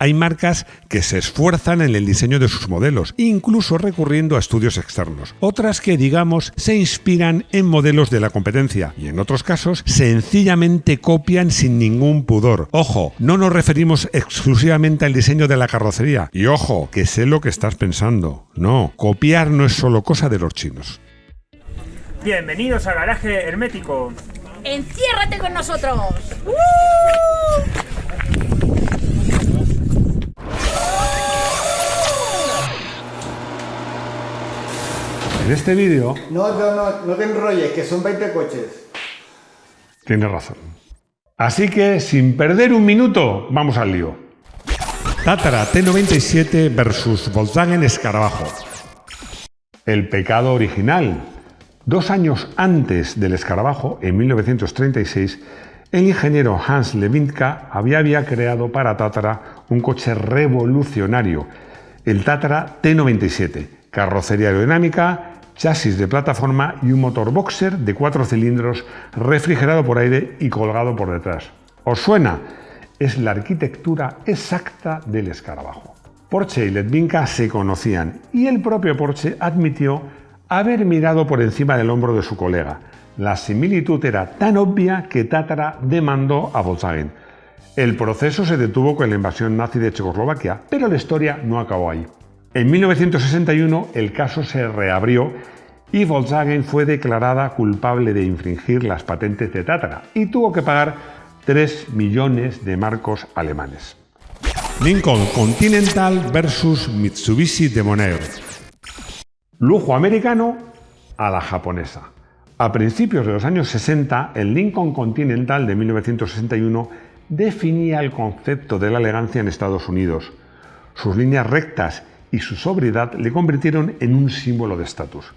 hay marcas que se esfuerzan en el diseño de sus modelos, incluso recurriendo a estudios externos. Otras que, digamos, se inspiran en modelos de la competencia y en otros casos sencillamente copian sin ningún pudor. Ojo, no nos referimos exclusivamente al diseño de la carrocería. Y ojo, que sé lo que estás pensando. No, copiar no es solo cosa de los chinos. Bienvenidos a Garaje Hermético. ¡Enciérrate con nosotros! En este vídeo... No te enrolles, que son 20 coches. Tienes razón. Así que, sin perder un minuto, vamos al lío. Tatra T97 versus Volkswagen Escarabajo. El pecado original. 2 años antes del Escarabajo, en 1936, el ingeniero Hans Levinka había creado para Tatra un coche revolucionario, el Tatra T97, carrocería aerodinámica, chasis de plataforma y un motor boxer de 4 cilindros refrigerado por aire y colgado por detrás. ¿Os suena? Es la arquitectura exacta del Escarabajo. Porsche y Levinka se conocían y el propio Porsche admitió haber mirado por encima del hombro de su colega. La similitud era tan obvia que Tatra demandó a Volkswagen. El proceso se detuvo con la invasión nazi de Checoslovaquia, pero la historia no acabó ahí. En 1961 el caso se reabrió y Volkswagen fue declarada culpable de infringir las patentes de Tatra y tuvo que pagar 3 millones de marcos alemanes. Lincoln Continental versus Mitsubishi Demonair. Lujo americano a la japonesa. A principios de los años 60, el Lincoln Continental de 1961 definía el concepto de la elegancia en Estados Unidos. Sus líneas rectas y su sobriedad le convirtieron en un símbolo de estatus.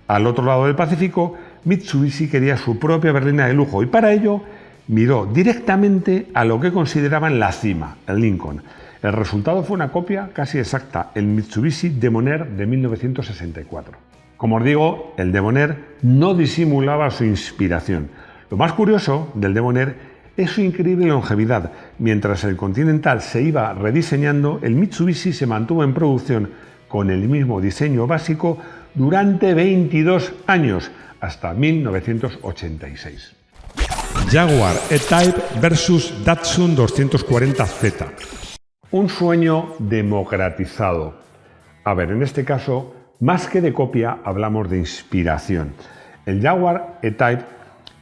Al otro lado del Pacífico, Mitsubishi quería su propia berlina de lujo y para ello miró directamente a lo que consideraban la cima, el Lincoln. El resultado fue una copia casi exacta, el Mitsubishi Demonair de 1964. Como os digo, el Demonair no disimulaba su inspiración. Lo más curioso del Demonair es su increíble longevidad. Mientras el Continental se iba rediseñando, el Mitsubishi se mantuvo en producción con el mismo diseño básico durante 22 años, hasta 1986. Jaguar E-Type versus Datsun 240Z. Un sueño democratizado. A ver, en este caso, más que de copia, hablamos de inspiración. El Jaguar E-Type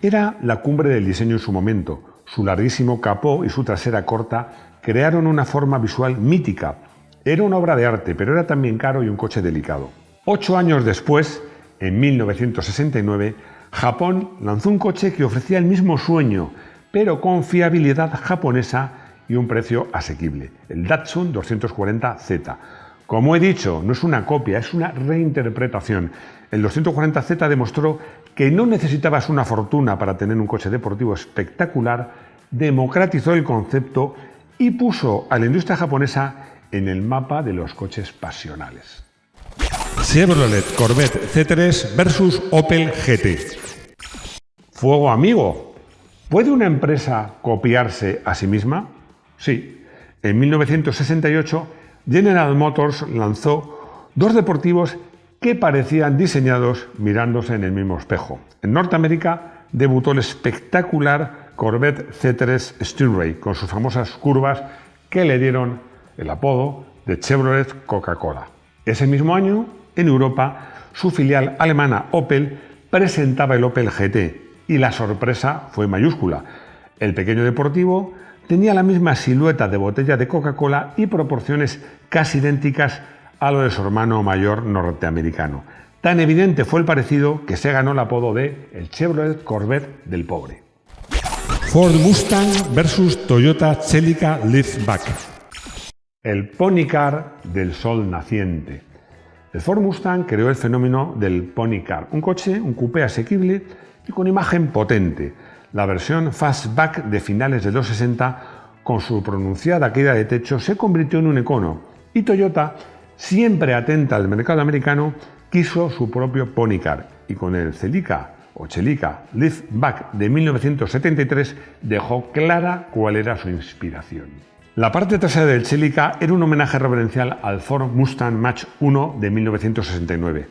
era la cumbre del diseño en su momento. Su larguísimo capó y su trasera corta crearon una forma visual mítica. Era una obra de arte, pero era también caro y un coche delicado. 8 años después, en 1969, Japón lanzó un coche que ofrecía el mismo sueño, pero con fiabilidad japonesa y un precio asequible, el Datsun 240Z. Como he dicho, no es una copia, es una reinterpretación. El 240Z demostró que no necesitabas una fortuna para tener un coche deportivo espectacular, democratizó el concepto y puso a la industria japonesa en el mapa de los coches pasionales. Chevrolet Corvette C3 versus Opel GT. Fuego amigo. ¿Puede una empresa copiarse a sí misma? Sí. En 1968, General Motors lanzó 2 deportivos que parecían diseñados mirándose en el mismo espejo. En Norteamérica debutó el espectacular Corvette C3 Stingray con sus famosas curvas que le dieron el apodo de Chevrolet Coca-Cola. Ese mismo año, en Europa, su filial alemana Opel presentaba el Opel GT y la sorpresa fue mayúscula. El pequeño deportivo tenía la misma silueta de botella de Coca-Cola y proporciones casi idénticas a lo de su hermano mayor norteamericano. Tan evidente fue el parecido que se ganó el apodo de el Chevrolet Corvette del pobre. Ford Mustang versus Toyota Celica Liftback. El pony car del sol naciente. El Ford Mustang creó el fenómeno del pony car, un coche, un coupé asequible y con imagen potente. La versión fastback de finales de los 60, con su pronunciada caída de techo, se convirtió en un icono y Toyota, siempre atenta al mercado americano, quiso su propio pony car y con el Celica o Celica Liftback de 1973 dejó clara cuál era su inspiración. La parte trasera del Celica era un homenaje reverencial al Ford Mustang Mach 1 de 1969.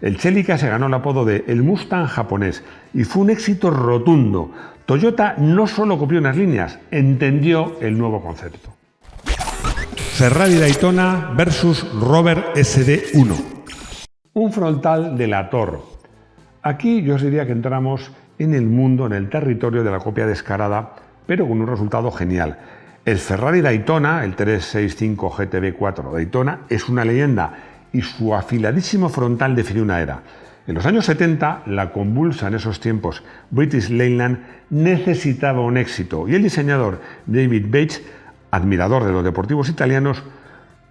El Celica se ganó el apodo de el Mustang japonés y fue un éxito rotundo. Toyota no solo copió unas líneas, entendió el nuevo concepto. Ferrari Daytona versus Rover SD1. Un frontal de la Toro. Aquí yo os diría que entramos en el mundo, en el territorio de la copia descarada, pero con un resultado genial. El Ferrari Daytona, el 365 GTB4 Daytona, es una leyenda y su afiladísimo frontal definió una era. En los años 70, la convulsa en esos tiempos British Leyland necesitaba un éxito y el diseñador David Bates, admirador de los deportivos italianos,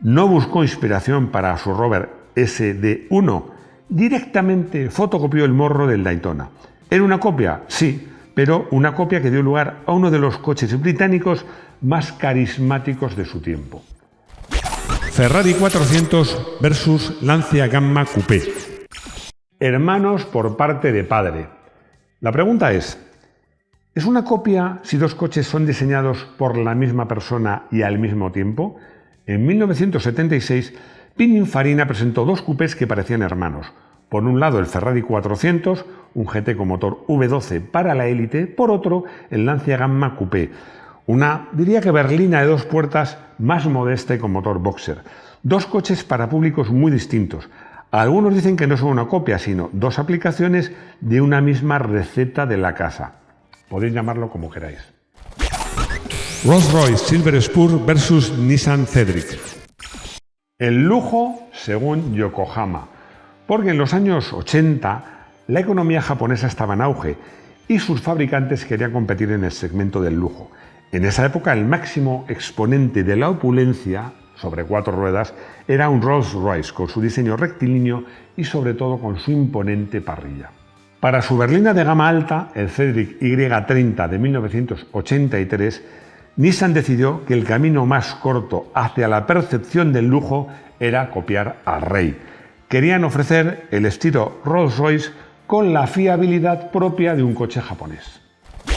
no buscó inspiración para su Rover SD1, directamente fotocopió el morro del Daytona. ¿Era una copia? Sí, pero una copia que dio lugar a uno de los coches británicos más carismáticos de su tiempo. Ferrari 400 versus Lancia Gamma Coupé. Hermanos por parte de padre. La pregunta ¿es una copia si dos coches son diseñados por la misma persona y al mismo tiempo? En 1976, Pininfarina presentó dos coupés que parecían hermanos. Por un lado el Ferrari 400, un GT con motor V12 para la élite, por otro el Lancia Gamma Coupé, una, diría que berlina de dos puertas más modesta y con motor boxer. Dos coches para públicos muy distintos. Algunos dicen que no son una copia, sino dos aplicaciones de una misma receta de la casa. Podéis llamarlo como queráis. Rolls-Royce Silver Spur versus Nissan Cedric. El lujo según Yokohama. Porque en los años 80 la economía japonesa estaba en auge y sus fabricantes querían competir en el segmento del lujo. En esa época el máximo exponente de la opulencia sobre cuatro ruedas era un Rolls-Royce con su diseño rectilíneo y sobre todo con su imponente parrilla. Para su berlina de gama alta, el Cedric Y30 de 1983, Nissan decidió que el camino más corto hacia la percepción del lujo era copiar al rey. Querían ofrecer el estilo Rolls-Royce con la fiabilidad propia de un coche japonés.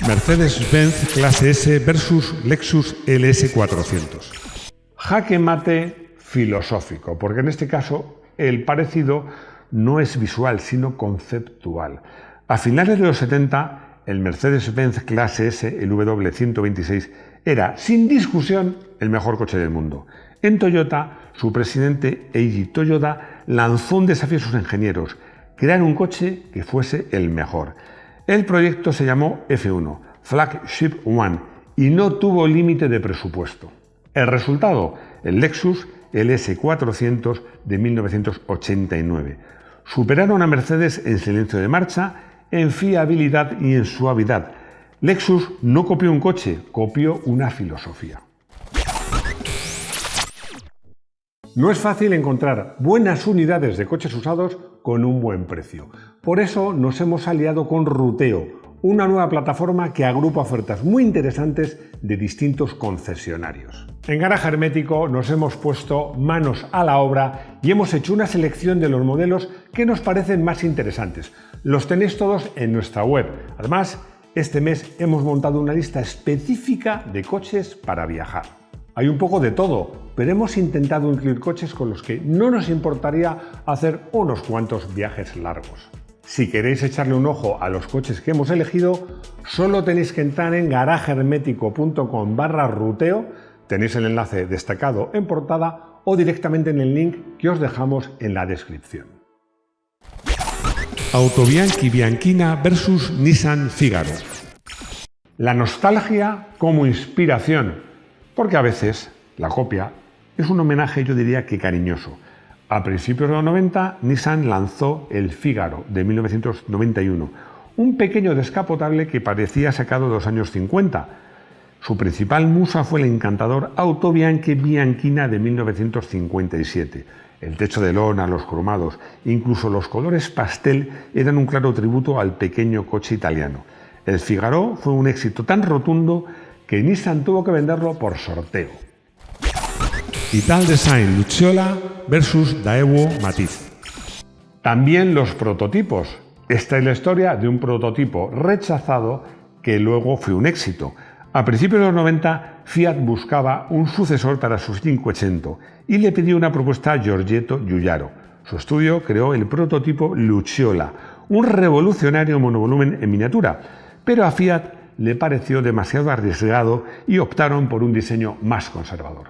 Mercedes-Benz Clase S versus Lexus LS400. Jaque mate filosófico, porque en este caso el parecido no es visual, sino conceptual. A finales de los 70, el Mercedes-Benz Clase S, el W126, era, sin discusión, el mejor coche del mundo. En Toyota, su presidente Eiji Toyoda lanzó un desafío a sus ingenieros: crear un coche que fuese el mejor. El proyecto se llamó F1, Flagship One, y no tuvo límite de presupuesto. El resultado, el Lexus LS400 de 1989. Superaron a Mercedes en silencio de marcha, en fiabilidad y en suavidad. Lexus no copió un coche, copió una filosofía. No es fácil encontrar buenas unidades de coches usados con un buen precio. Por eso nos hemos aliado con Ruteo, una nueva plataforma que agrupa ofertas muy interesantes de distintos concesionarios. En Garaje Hermético nos hemos puesto manos a la obra y hemos hecho una selección de los modelos que nos parecen más interesantes. Los tenéis todos en nuestra web. Además, este mes hemos montado una lista específica de coches para viajar. Hay un poco de todo, pero hemos intentado incluir coches con los que no nos importaría hacer unos cuantos viajes largos. Si queréis echarle un ojo a los coches que hemos elegido, solo tenéis que entrar en garajehermético.com/ruteo, tenéis el enlace destacado en portada o directamente en el link que os dejamos en la descripción. Autobianchi Bianchina versus Nissan Figaro. La nostalgia como inspiración, porque a veces la copia es un homenaje, yo diría que cariñoso. A principios de los 90, Nissan lanzó el Figaro de 1991, un pequeño descapotable que parecía sacado de los años 50. Su principal musa fue el encantador Autobianchi Bianchina de 1957. El techo de lona, los cromados, incluso los colores pastel eran un claro tributo al pequeño coche italiano. El Figaro fue un éxito tan rotundo que Nissan tuvo que venderlo por sorteo. Italdesign Lucciola versus Daewoo Matiz. También los prototipos. Esta es la historia de un prototipo rechazado que luego fue un éxito. A principios de los 90, Fiat buscaba un sucesor para su 500 y le pidió una propuesta a Giorgetto Giugiaro. Su estudio creó el prototipo Lucciola, un revolucionario monovolumen en miniatura, pero a Fiat le pareció demasiado arriesgado y optaron por un diseño más conservador.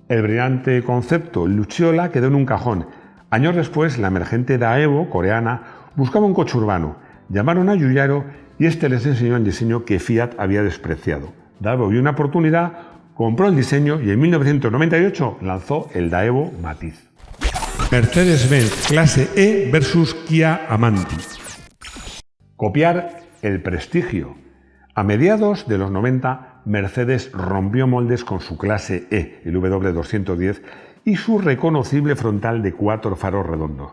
El brillante concepto Lucciola quedó en un cajón. Años después, la emergente Daewoo coreana buscaba un coche urbano. Llamaron a Giugiaro y este les enseñó el diseño que Fiat había despreciado. Daewoo vio una oportunidad, compró el diseño y en 1998 lanzó el Daewoo Matiz. Mercedes-Benz Clase E versus Kia Amanti. Copiar el prestigio. A mediados de los 90, Mercedes rompió moldes con su Clase E, el W210, y su reconocible frontal de 4 faros redondos.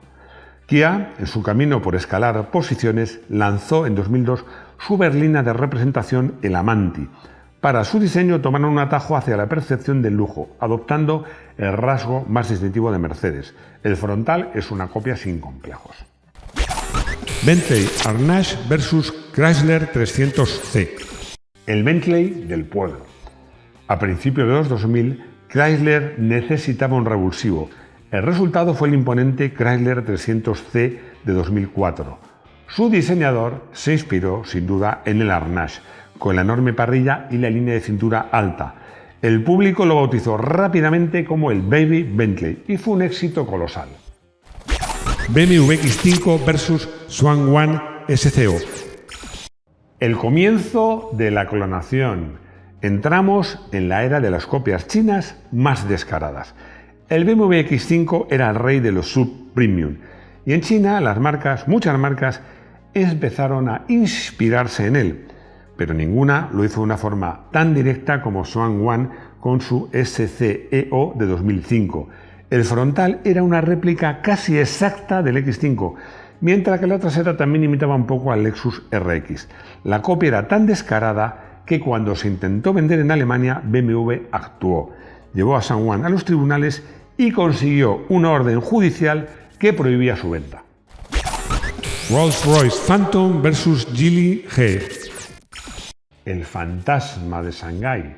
Kia, en su camino por escalar posiciones, lanzó en 2002 su berlina de representación, el Amanti. Para su diseño tomaron un atajo hacia la percepción del lujo, adoptando el rasgo más distintivo de Mercedes. El frontal es una copia sin complejos. Bentley Arnage versus Chrysler 300C. El Bentley del pueblo. A principios de los 2000, Chrysler necesitaba un revulsivo. El resultado fue el imponente Chrysler 300C de 2004. Su diseñador se inspiró, sin duda, en el Arnage, con la enorme parrilla y la línea de cintura alta. El público lo bautizó rápidamente como el Baby Bentley y fue un éxito colosal. BMW X5 versus Swangwan SCO. El comienzo de la clonación. Entramos en la era de las copias chinas más descaradas. El BMW X5 era el rey de los sub-premium y en China muchas marcas, empezaron a inspirarse en él, pero ninguna lo hizo de una forma tan directa como Swangwan con su SCEO de 2005. El frontal era una réplica casi exacta del X5, mientras que la trasera también imitaba un poco al Lexus RX. La copia era tan descarada que cuando se intentó vender en Alemania, BMW actuó. Llevó a Swangwan a los tribunales y consiguió una orden judicial que prohibía su venta. Rolls-Royce Phantom versus Geely G. El fantasma de Shanghái,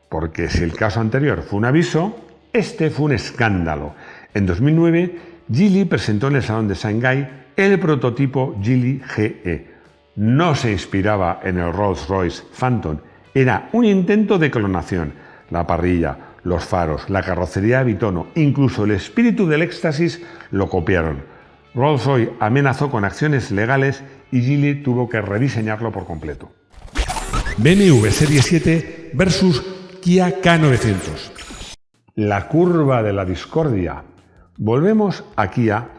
porque si el caso anterior fue un aviso, este fue un escándalo. En 2009, Geely presentó en el Salón de Shanghái el prototipo Geely GE. No se inspiraba en el Rolls-Royce Phantom, era un intento de clonación. La parrilla, los faros, la carrocería bitono, incluso el espíritu del éxtasis lo copiaron. Rolls-Royce amenazó con acciones legales y Geely tuvo que rediseñarlo por completo. BMW Serie 7 versus Kia K900. La curva de la discordia. Volvemos a Kia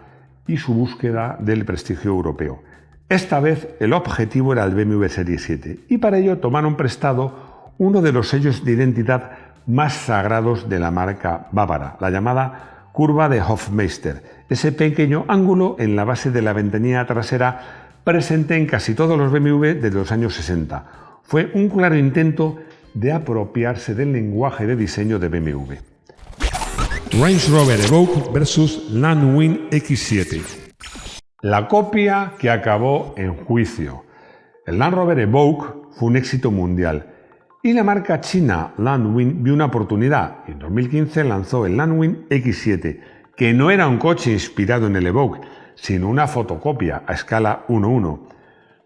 y su búsqueda del prestigio europeo. Esta vez el objetivo era el BMW Serie 7 y para ello tomaron prestado uno de los sellos de identidad más sagrados de la marca bávara, la llamada curva de Hofmeister, ese pequeño ángulo en la base de la ventanilla trasera presente en casi todos los BMW de los años 60. Fue un claro intento de apropiarse del lenguaje de diseño de BMW. Range Rover Evoque versus Landwind X7. La copia que acabó en juicio. El Land Rover Evoque fue un éxito mundial y la marca china Landwind vio una oportunidad y en 2015 lanzó el Landwind X7, que no era un coche inspirado en el Evoque, sino una fotocopia a escala 1:1.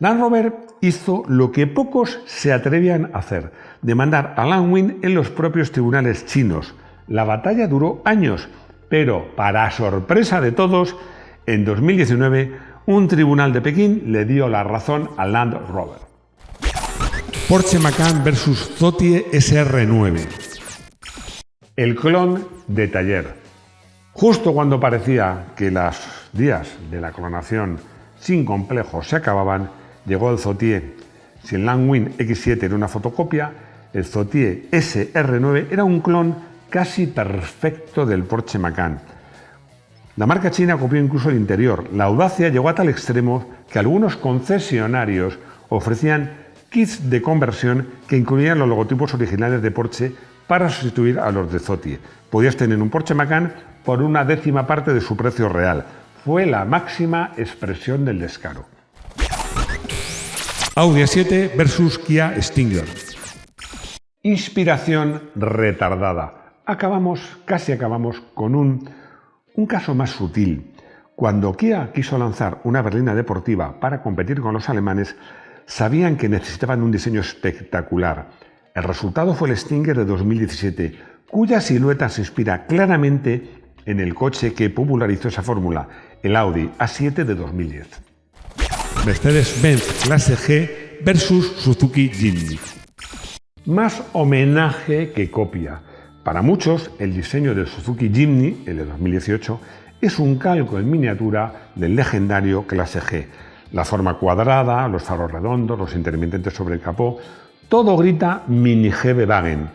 Land Rover hizo lo que pocos se atrevían a hacer, demandar a Landwind en los propios tribunales chinos. La batalla duró años, pero para sorpresa de todos, en 2019 un tribunal de Pekín le dio la razón a Land Rover. Porsche Macan versus Zotie SR9. El clon de taller. Justo cuando parecía que los días de la clonación sin complejos se acababan, llegó el Zotie. Si el Landwind X7 era una fotocopia, el Zotie SR9 era un clon casi perfecto del Porsche Macan. La marca china copió incluso el interior. La audacia llegó a tal extremo que algunos concesionarios ofrecían kits de conversión que incluían los logotipos originales de Porsche para sustituir a los de Zotie. Podías tener un Porsche Macan por 1/10 parte de su precio real. Fue la máxima expresión del descaro. Audi A7 versus Kia Stinger. Inspiración retardada. Casi acabamos con un caso más sutil. Cuando Kia quiso lanzar una berlina deportiva para competir con los alemanes, sabían que necesitaban un diseño espectacular. El resultado fue el Stinger de 2017, cuya silueta se inspira claramente en el coche que popularizó esa fórmula, el Audi A7 de 2010. Mercedes-Benz Clase G versus Suzuki Jimny. Más homenaje que copia. Para muchos, el diseño del Suzuki Jimny, el de 2018, es un calco en miniatura del legendario Clase G. La forma cuadrada, los faros redondos, los intermitentes sobre el capó, todo grita Mini G-Wagen.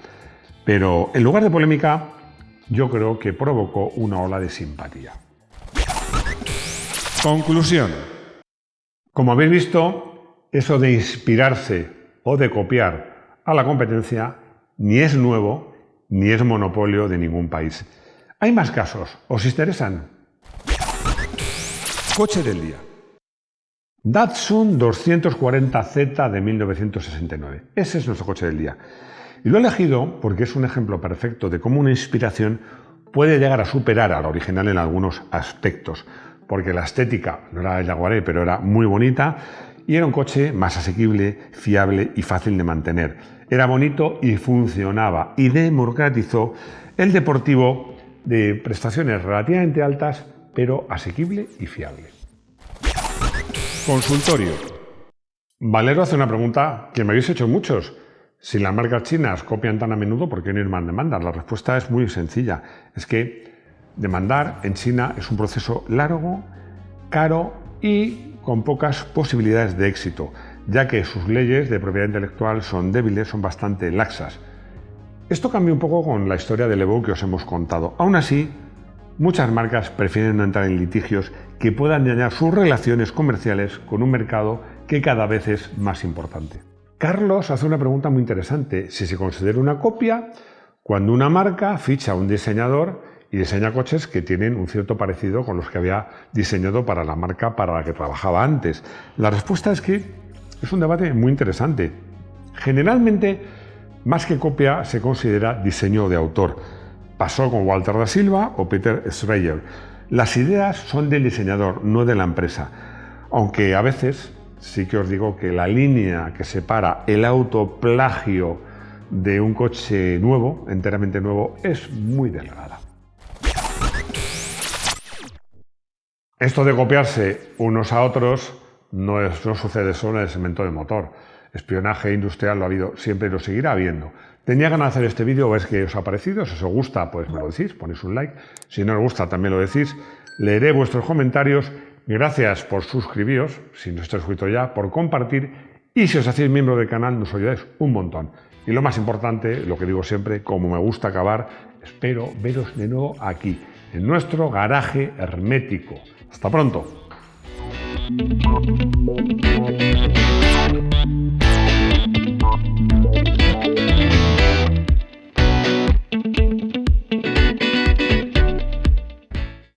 Pero en lugar de polémica, yo creo que provocó una ola de simpatía. Conclusión. Como habéis visto, eso de inspirarse o de copiar a la competencia ni es nuevo ni es monopolio de ningún país. Hay más casos. ¿Os interesan? Coche del día. Datsun 240Z de 1969. Ese es nuestro coche del día. Y lo he elegido porque es un ejemplo perfecto de cómo una inspiración puede llegar a superar al original en algunos aspectos. Porque la estética no era el Jaguar, pero era muy bonita y era un coche más asequible, fiable y fácil de mantener. Era bonito y funcionaba y democratizó el deportivo de prestaciones relativamente altas, pero asequible y fiable. Consultorio. Valero hace una pregunta que me habéis hecho muchos. Si las marcas chinas copian tan a menudo, ¿por qué no hay más demandas? La respuesta es muy sencilla. Es que demandar en China es un proceso largo, caro y con pocas posibilidades de éxito, ya que sus leyes de propiedad intelectual son débiles, son bastante laxas. Esto cambia un poco con la historia del Evo que os hemos contado. Aún así, muchas marcas prefieren no entrar en litigios que puedan dañar sus relaciones comerciales con un mercado que cada vez es más importante. Carlos hace una pregunta muy interesante. Si se considera una copia cuando una marca ficha a un diseñador y diseña coches que tienen un cierto parecido con los que había diseñado para la marca para la que trabajaba antes. La respuesta es que es un debate muy interesante. Generalmente, más que copia, se considera diseño de autor. Pasó con Walter da Silva o Peter Schreier. Las ideas son del diseñador, no de la empresa. Aunque a veces sí que os digo que la línea que separa el autoplagio de un coche nuevo, enteramente nuevo, es muy delgada. Esto de copiarse unos a otros no sucede solo en el segmento de motor. Espionaje industrial lo ha habido siempre y lo seguirá habiendo. Tenía ganas de hacer este vídeo, ¿ves qué os ha parecido? Si os gusta, pues me lo decís, ponéis un like. Si no os gusta, también lo decís. Leeré vuestros comentarios. Gracias por suscribiros, si no estáis suscrito ya, por compartir. Y si os hacéis miembro del canal, nos ayudáis un montón. Y lo más importante, lo que digo siempre, como me gusta acabar, espero veros de nuevo aquí, en nuestro garaje hermético. ¡Hasta pronto!